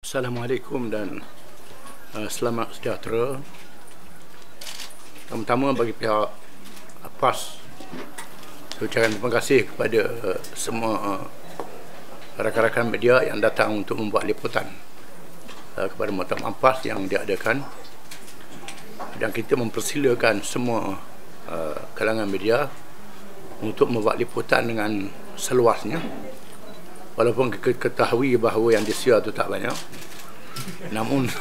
Assalamualaikum dan selamat sejahtera. Pertama-tama bagi pihak PAS, saya ucapkan terima kasih kepada semua rakan-rakan media yang datang untuk membuat liputan kepada muktamar PAS yang diadakan, dan kita mempersilakan semua kalangan media untuk membuat liputan dengan seluasnya. Walaupun kita ketahui bahawa yang disia itu tak banyak, namun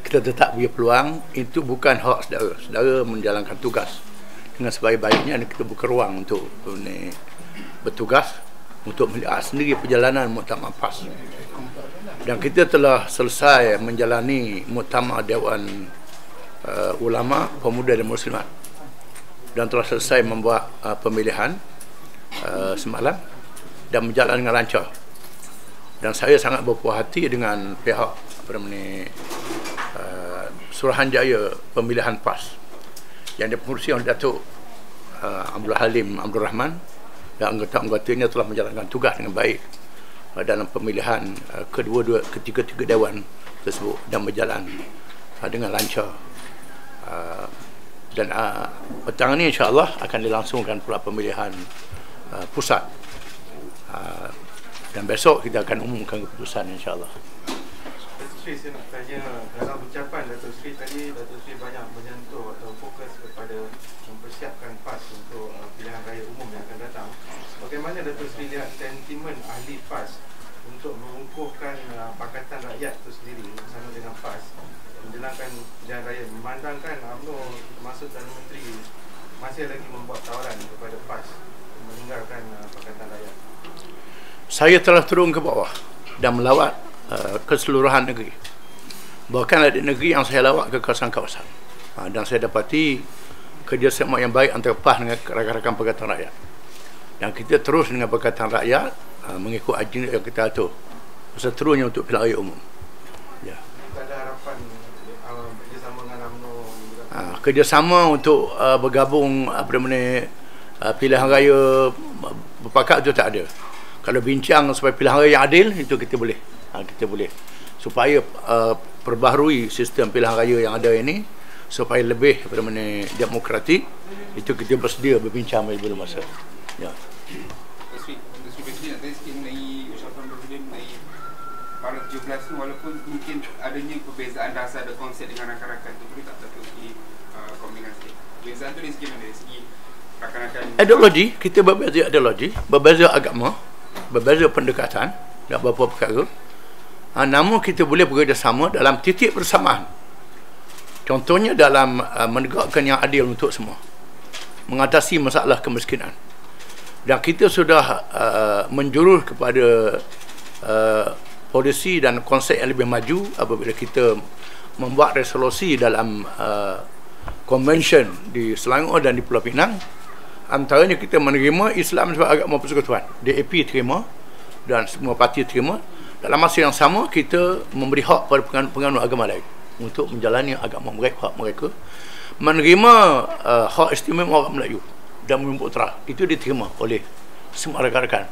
kita tetap beri peluang. Itu bukan hak saudara. Saudara menjalankan tugas dengan sebaik-baiknya, dan kita buka ruang untuk bertugas untuk melihat sendiri perjalanan muktamar PAS. Dan kita telah selesai menjalani muktamar Dewan Ulama Pemuda dan Muslimat, dan telah selesai membuat pemilihan semalam dan berjalan dengan lancar. Dan saya sangat berpuas hati dengan pihak Suruhanjaya Pemilihan PAS yang dipengerusi oleh Datuk Abdul Halim Abdul Rahman, dan anggota-anggotanya telah menjalankan tugas dengan baik dalam pemilihan ketiga-tiga dewan tersebut, dan berjalan dengan lancar. Dan petang ini insya-Allah akan dilangsungkan pula pemilihan pusat, dan besok kita akan umumkan keputusan insya-Allah. Datuk Seri, saya nak tanya, dalam ucapan Datuk Seri tadi, Datuk Seri banyak menyentuh atau fokus kepada mempersiapkan PAS untuk pilihan raya umum yang akan datang. Bagaimana Datuk Seri lihat sentimen ahli PAS untuk mengukuhkan Pakatan Rakyat itu sendiri bersama dengan PAS menjalankan pilihan raya, memandangkan UMNO termasuk Perdana Menteri masih lagi membuat tawaran kepada PAS meninggalkan Pakatan Rakyat? Saya telah turun ke bawah dan melawat keseluruhan negeri. Bahkan ada negeri yang saya lawat ke kawasan-kawasan, dan saya dapati kerjasama yang baik antara PAS dengan rakan-rakan Pakatan Rakyat. Dan kita terus dengan Pakatan Rakyat mengikut agenda yang kita atur seterusnya untuk pilihan raya umum. Ya. Ada harapan kerjasama dengan UMNO? Kerjasama untuk bergabung pilihan raya berpakat itu tak ada. Kalau bincang supaya pilihan raya yang adil, itu kita boleh. Kita boleh supaya perbaharui sistem pilihan raya yang ada ini supaya lebih demokratik. Itu kita bersedia berbincang bila masa. Ya. Presiden tadi sikit mengenai ucapan Presiden mengenai para 17 tu, walaupun mungkin adanya perbezaan dasar dan konsep dengan rakan-rakan tu, boleh tak Datuk kombinasi perbezaan tu dari segi mana? Dari segi rakan-rakan Ideologi, kita berbeza ideologi, berbeza agama, berbeza pendekatan dan beberapa perkara. Namun kita boleh bekerjasama dalam titik bersamaan. Contohnya dalam menegakkan yang adil untuk semua, mengatasi masalah kemiskinan. Dan kita sudah menjurus kepada polisi dan konsep yang lebih maju apabila kita membuat resolusi dalam convention di Selangor dan di Pulau Pinang. Antaranya kita menerima Islam sebagai agama persekutuan. DAP terima dan semua parti terima. Dalam masa yang sama kita memberi hak pada penganut agama lain untuk menjalani agama mereka, hak mereka. Menerima hak istimewa orang Melayu dan Bumi Putera, itu diterima oleh semua rakan-rakan.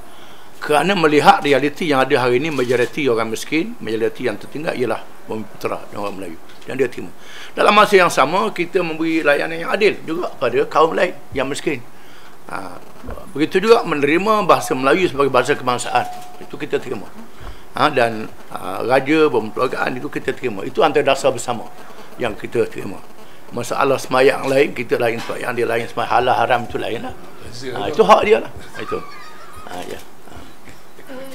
Kerana melihat realiti yang ada hari ini, majoriti orang miskin, majoriti yang tertinggal ialah Bumi Putera dan orang Melayu, dan dia terima. Dalam masa yang sama kita memberi layanan yang adil juga pada kaum lain yang miskin. Begitu juga menerima bahasa Melayu sebagai bahasa kebangsaan, itu kita terima. Dan raja, perlembagaan itu kita terima. Itu antara dasar bersama yang kita terima. Masalah semayang lain, kita lain semayang, dia lain semayang, halal haram itu lain lah. Itu hak dia lah. Itu. Ya.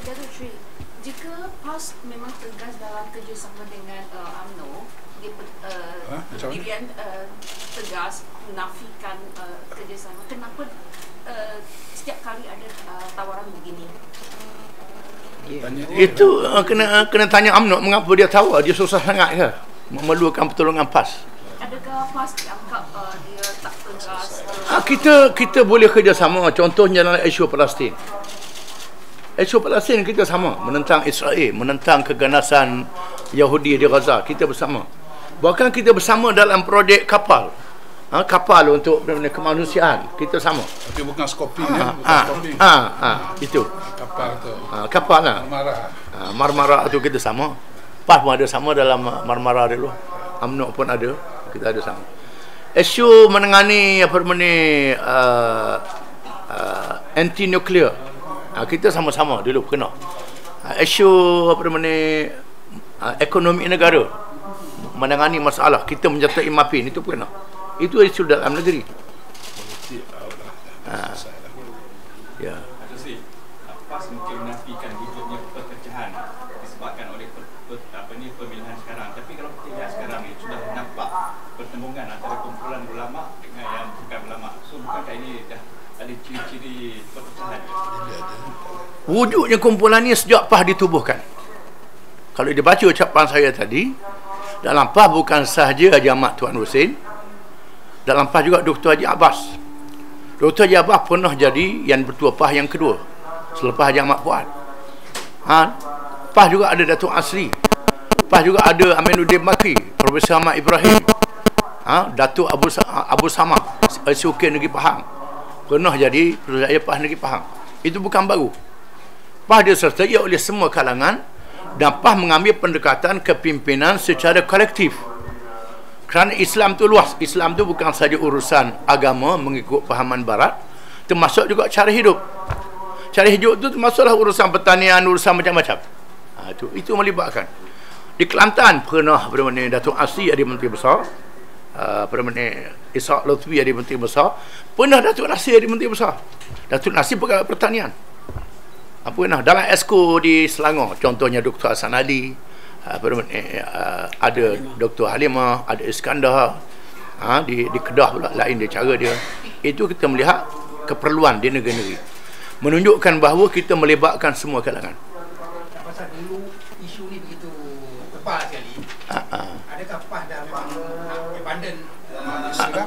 Datuk Seri, jika PAS memang tegas dalam kerjasama dengan UMNO, dirian tegas menafikan kerjasama, kenapa setiap kali ada tawaran begini? Itu kena tanya UMNO mengapa dia tahu, dia susah sangat ke memerlukan pertolongan PAS. Adakah PAS dianggap dia tak tegas? Kita boleh kerjasama. Contohnya dalam isu Palestin. Isu Palestin kita sama, menentang Israel, menentang keganasan Yahudi di Gaza, kita bersama. Bahkan kita bersama dalam projek kapal. Kapal untuk kemanusiaan, kita sama. Tapi bukan Skopje itu kapal tu. Kapal lah. Marmara. Marmara itu kita sama. PAS pun ada sama dalam Marmara dulu, UMNO pun ada, kita ada sama. Isu menangani apa namanya anti nuklear, kita sama-sama dulu kena. Isu apa namanya ekonomi negara, menangani masalah kita menyertai MAPIN, itu pun kena. Itu isu dalam negeri. Ya. PAS mungkin menafikan wujudnya perpecahan disebabkan oleh pemilihan sekarang. Tapi kalau kita lihat sekarang ni sudah nampak pertembungan antara kumpulan ulama dengan yang bukan ulama. So bukankah ini dah ada ciri-ciri perpecahan? Wujudnya kumpulan ni sejak PAS ditubuhkan. Kalau dia baca ucapan saya tadi, dalam PAS bukan sahaja Haji Ahmad Tuan Hussein, dalam PAS juga Dr. Haji Abbas. Dr. Haji Abbas pernah jadi yang bertua PAS yang kedua selepas Haji Ahmad Fuad. PAS juga ada Datuk Asri, PAS juga ada Aminuddin Makri, Profesor Ahmad Ibrahim, Datuk Abu Samad, SUK Negeri Pahang, pernah jadi Perusahaan PAS Negeri Pahang. Itu bukan baru. PAS disertai oleh semua kalangan dan PAS mengambil pendekatan kepimpinan secara kolektif. Kerana Islam tu luas. Islam tu bukan saja urusan agama mengikut pahaman barat, termasuk juga cara hidup. Cara hidup tu termasuklah urusan pertanian, urusan macam-macam. Itu melibatkan. Di Kelantan pernah Datuk Asri ada Menteri Besar, Ishak Lutfi ada Menteri Besar, pernah Datuk Nasir ada Menteri Besar. Datuk Nasir pegawai pertanian. Pernah dalam Esko di Selangor, contohnya Dr. Hasan Ali, ada Dr. Halimah, ada Iskandar, di Kedah pula lain dia cara dia. Itu kita melihat keperluan di negeri-negeri, menunjukkan bahawa kita melibatkan semua kalangan. Pasal dulu isu ni begitu tebal sekali. Adakah PAS dah memang abandon Islam?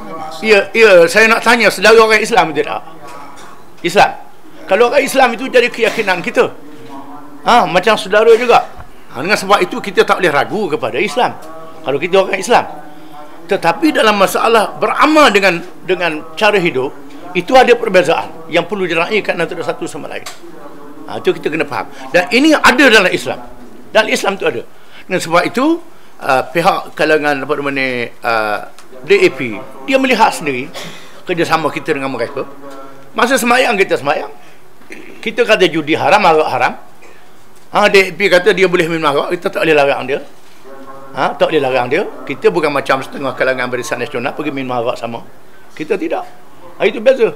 Ya, saya nak tanya, saudara orang Islam tidak? Islam. Kalau orang Islam itu jadi keyakinan kita. Macam saudara juga. Dengan sebab itu kita tak boleh ragu kepada Islam kalau kita orang Islam. Tetapi dalam masalah beramal dengan cara hidup, itu ada perbezaan yang perlu diraikan antara satu sama lain. Itu kita kena faham. Dan ini ada dalam Islam. Dalam Islam itu ada. Dan sebab itu pihak kalangan DAP dia melihat sendiri kerjasama kita dengan mereka. Masa semayang kita semayang, kita kata judi haram, arak haram. DAP kata dia boleh minum arak, kita tak boleh larang dia. Tak boleh larang dia. Kita bukan macam setengah kalangan Barisan Nasional pergi minum arak sama. Kita tidak. Itu beza.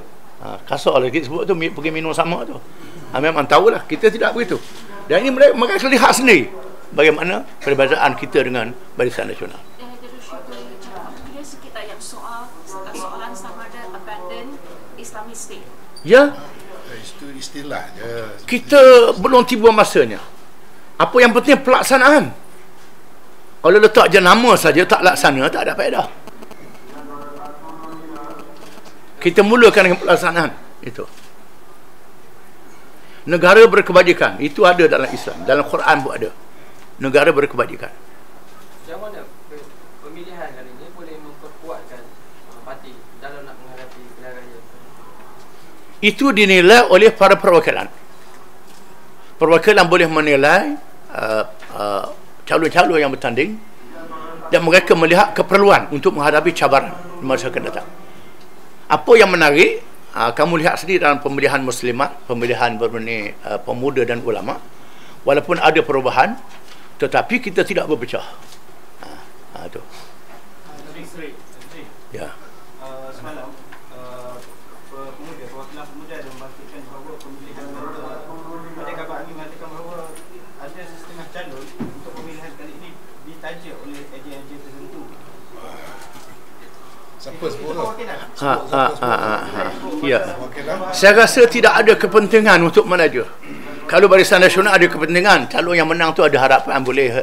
Kasar lah kita sebut tu pergi minum sama tu. Memang tahulah kita tidak begitu. Dan ini mereka lihat sendiri bagaimana perbezaan kita dengan Barisan Nasional. Sikit yang soalan sama ada abandon Islamic State. Ya. Itu istilah je. Kita belum tiba masanya. Apa yang penting pelaksanaan. Kalau letak je nama saja tak laksana, tak ada faedah. Kita mulakan dengan pelaksanaan itu. Negara berkebajikan itu ada dalam Islam, dalam Quran pun ada. Negara berkebajikan. Macam mana pemilihan kali ini boleh memperkuatkan parti dalam nak menghadapi pilihan raya? Itu dinilai oleh para perwakilan. Perwakilan boleh menilai calon-calon yang bertanding dan mereka melihat keperluan untuk menghadapi cabaran di masa akan datang. Apa yang menarik, kamu lihat sendiri dalam pemilihan muslimat, pemilihan pemuda dan ulama, walaupun ada perubahan, tetapi kita tidak berpecah. Itu. Ya. Semalam perwakilan pemuda ada membangkitkan bahawa pemilihan ada kabar angin mengatakan bahawa ada setengah calon untuk pemilihan kali ini ditaja oleh ejen-ejen tertentu. Siapa sebut? Ya. Saya rasa tidak ada kepentingan untuk menaja. Kalau Barisan Nasional ada kepentingan, calon yang menang tu ada harapan boleh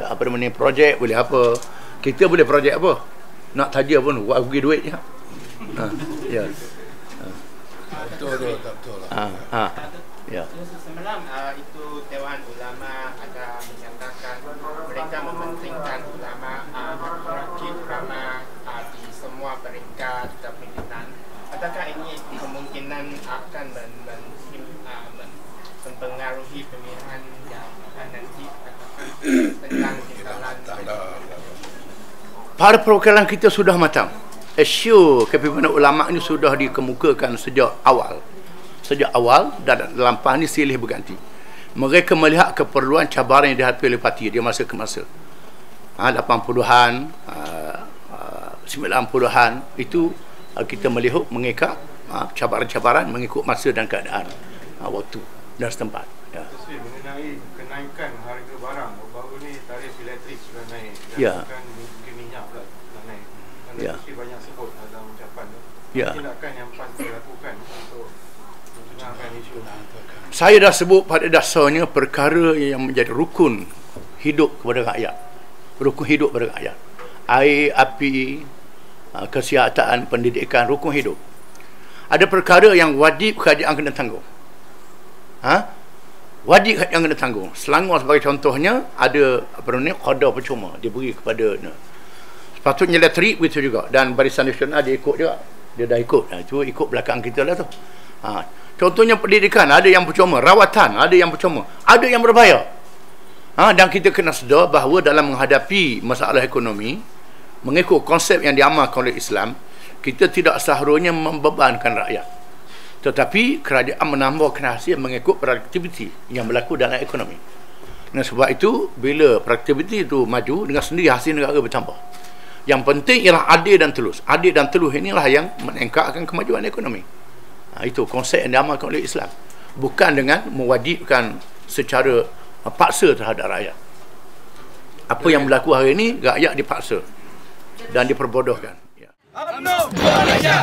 projek, boleh apa. Kita boleh projek apa? Nak taja pun buat rugi duit je. Ya. Betul tak betul lah. Ya. Semalam itu Dewan Ulama ada menyatakan mereka mementingkan ulama rakib ulama di semua peringkat kepimpinan. Adakah ini kemungkinan akan mempengaruhi pemilihan yang akan nanti tentang timbalan para perwakilan kita sudah matang. Isu kepimpinan ulama ini sudah dikemukakan sejak awal. Dan dalam PAS ini silih berganti. Mereka melihat keperluan cabaran yang dihadapi oleh parti dia masa ke masa. 80-an, 90-an itu kita melihat mengikap cabaran-cabaran mengikut masa dan keadaan waktu dan setempat. Ya. Mengenai kenaikan harga barang, baru ni tarif elektrik sudah naik. Ya. Dan mungkin minyak pula nak naik. Ya. Mesti banyak sebut dalam ucapan tu. Ya. Tindakan yang PAS dilakukan untuk menjengahkan isu. Saya dah sebut pada dasarnya perkara yang menjadi rukun hidup kepada rakyat. Rukun hidup kepada rakyat. Air, api, kesihatan, pendidikan, rukun hidup. Ada perkara yang wajib kerajaan kena tanggung. Wajib yang kena tanggung. Selangor sebagai contohnya ada qada percuma diberi kepada sepatutnya elektrik begitu juga, dan Barisan Nasional dia ikut juga. Dia dah ikut. Itu ikut belakang kita lah tu. Contohnya pendidikan ada yang percuma, rawatan ada yang percuma, ada yang berbayar. Dan kita kena sedar bahawa dalam menghadapi masalah ekonomi mengikut konsep yang diamalkan oleh Islam, kita tidak seharusnya membebankan rakyat, tetapi kerajaan menambahkan hasil mengikut produktiviti yang berlaku dalam ekonomi. Dan sebab itu bila produktiviti itu maju, dengan sendiri hasil negara bertambah. Yang penting ialah adil dan telus. Adil dan telus inilah yang meningkatkan kemajuan ekonomi. Itu konsep yang diamalkan oleh Islam, bukan dengan mewajibkan secara paksa terhadap rakyat. Apa yang berlaku hari ini, rakyat dipaksa dan diperbodohkan. UMNO Malaysia.